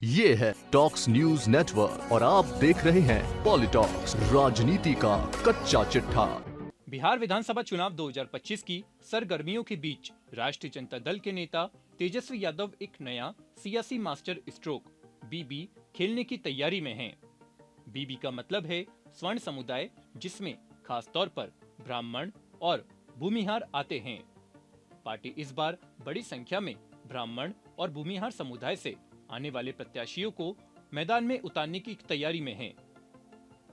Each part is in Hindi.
ये है टॉक्स न्यूज नेटवर्क और आप देख रहे हैं पॉलिटॉक्स, राजनीति का कच्चा चिट्ठा। बिहार विधानसभा चुनाव 2025 की सरगर्मियों के बीच राष्ट्रीय जनता दल के नेता तेजस्वी यादव एक नया सियासी मास्टर स्ट्रोक बीबी खेलने की तैयारी में हैं। बीबी का मतलब है स्वर्ण समुदाय, जिसमें खास तौर पर ब्राह्मण और भूमिहार आते हैं। पार्टी इस बार बड़ी संख्या में ब्राह्मण और भूमिहार समुदाय से आने वाले प्रत्याशियों को मैदान में उतारने की तैयारी में है।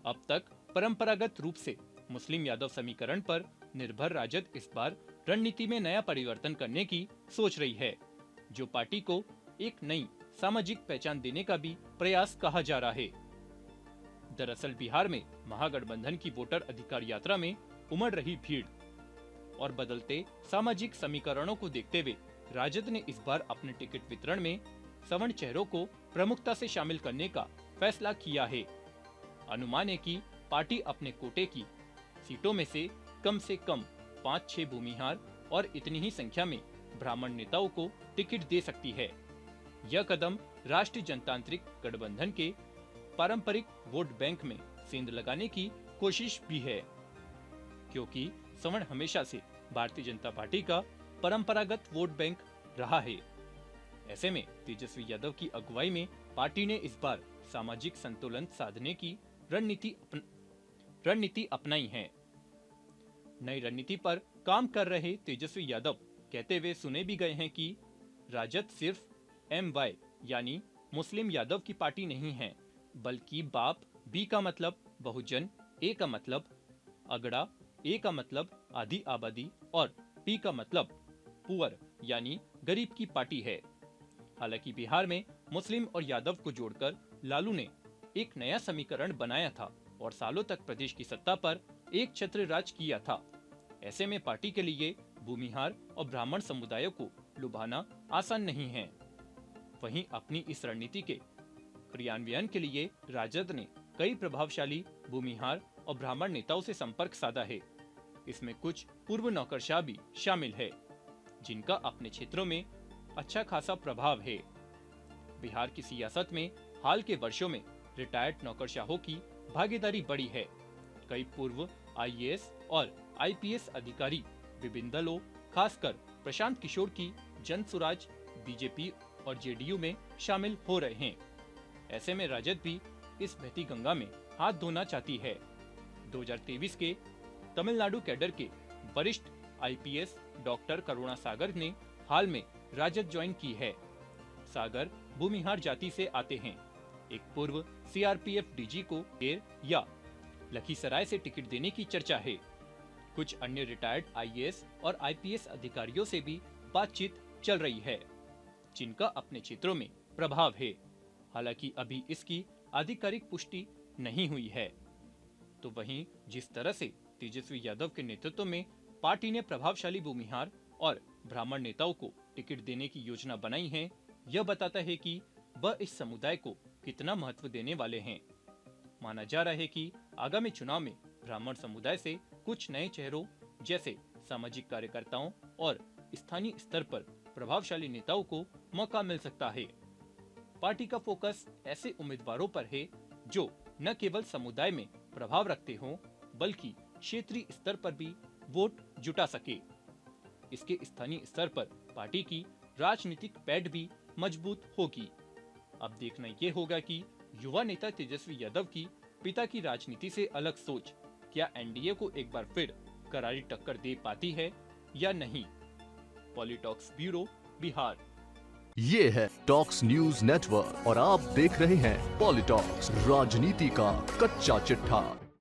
अब तक परंपरागत रूप से मुस्लिम यादव समीकरण पर निर्भर राजद इस बार रणनीति में नया परिवर्तन करने की सोच रही है, जो पार्टी को एक नई सामाजिक पहचान देने का भी प्रयास कहा जा रहा है। दरअसल बिहार में महागठबंधन की वोटर अधिकार यात्रा में उमड़ रही भीड़ और बदलते सामाजिक समीकरणों को देखते हुए राजद ने इस बार अपने टिकट वितरण में सवर्ण चेहरों को प्रमुखता से शामिल करने का फैसला किया है। अनुमान है कि पार्टी अपने कोटे की सीटों में से कम 5-6 भूमिहार और इतनी ही संख्या में ब्राह्मण नेताओं को टिकट दे सकती है। यह कदम राष्ट्रीय जनतांत्रिक गठबंधन के पारंपरिक वोट बैंक में सेंध लगाने की कोशिश भी है, क्योंकि सवर्ण हमेशा से भारतीय जनता पार्टी का परंपरागत वोट बैंक रहा है। ऐसे में तेजस्वी यादव की अगुवाई में पार्टी ने इस बार सामाजिक संतुलन साधने की रणनीति अपनाई है। नई रणनीति पर काम कर रहे तेजस्वी यादव कहते हुए सुने भी गए हैं कि राजद सिर्फ MY यानी मुस्लिम यादव की पार्टी नहीं है, बल्कि बाप B का मतलब बहुजन, A का मतलब अगड़ा, A का मतलब आधी आबादी और P का मतलब पुअर यानी गरीब की पार्टी है। हालांकि बिहार में मुस्लिम और यादव को जोड़कर लालू ने एक नया समीकरण बनाया था और सालों तक प्रदेश की सत्ता पर एक छत्र राज किया था। ऐसे में पार्टी के लिए भूमिहार और ब्राह्मण समुदायों को लुभाना आसान नहीं है। वहीं अपनी इस रणनीति के क्रियान्वयन के लिए राजद ने कई प्रभावशाली भूमिहार और ब्राह्मण नेताओं से संपर्क साधा है। इसमें कुछ पूर्व नौकरशाह भी शामिल है, जिनका अपने क्षेत्रों में अच्छा खासा प्रभाव है। बिहार की सियासत में हाल के वर्षों में रिटायर्ड नौकरशाहों की भागीदारी बढ़ी है। कई पूर्व IAS और IPS अधिकारी विभिन्न दलों, खासकर प्रशांत किशोर की जन स्वराज, BJP और JDU में शामिल हो रहे हैं। ऐसे में राजद भी इस बहती गंगा में हाथ धोना चाहती है। 2023 के तमिलनाडु कैडर के वरिष्ठ IPS डॉक्टर करुणा सागर ने हाल में राजद ज्वाइन की है। सागर भूमिहार जाति से आते हैं। एक पूर्व CRPF DG को गेर या लखीसराय से टिकट देने की चर्चा है। कुछ अन्य रिटायर्ड IAS और IPS अधिकारियों से भी बातचीत चल रही है, जिनका अपने क्षेत्रों में प्रभाव है। हालांकि अभी इसकी आधिकारिक पुष्टि नहीं हुई है। तो वहीं जिस तरह से तेजस्वी यादव के नेतृत्व में पार्टी ने प्रभावशाली भूमिहार और ब्राह्मण नेताओं को टिकट देने की योजना बनाई है, यह बताता है कि वह इस समुदाय को कितना महत्व देने वाले हैं। माना जा रहा है कि आगामी चुनाव में ब्राह्मण समुदाय से कुछ नए चेहरों जैसे सामाजिक कार्यकर्ताओं और स्थानीय स्तर पर प्रभावशाली नेताओं को मौका मिल सकता है। पार्टी का फोकस ऐसे उम्मीदवारों पर है जो न केवल समुदाय में प्रभाव रखते हों, बल्कि क्षेत्रीय स्तर पर भी वोट जुटा सके। इसके स्थानीय स्तर पर पार्टी की राजनीतिक पैठ भी मजबूत होगी। अब देखना ये होगा कि युवा नेता तेजस्वी यादव की पिता की राजनीति से अलग सोच क्या NDA को एक बार फिर करारी टक्कर दे पाती है या नहीं। पॉलिटॉक्स ब्यूरो, बिहार। ये है टॉक्स न्यूज नेटवर्क और आप देख रहे हैं पॉलिटॉक्स, राजनीति का कच्चा चिट्ठा।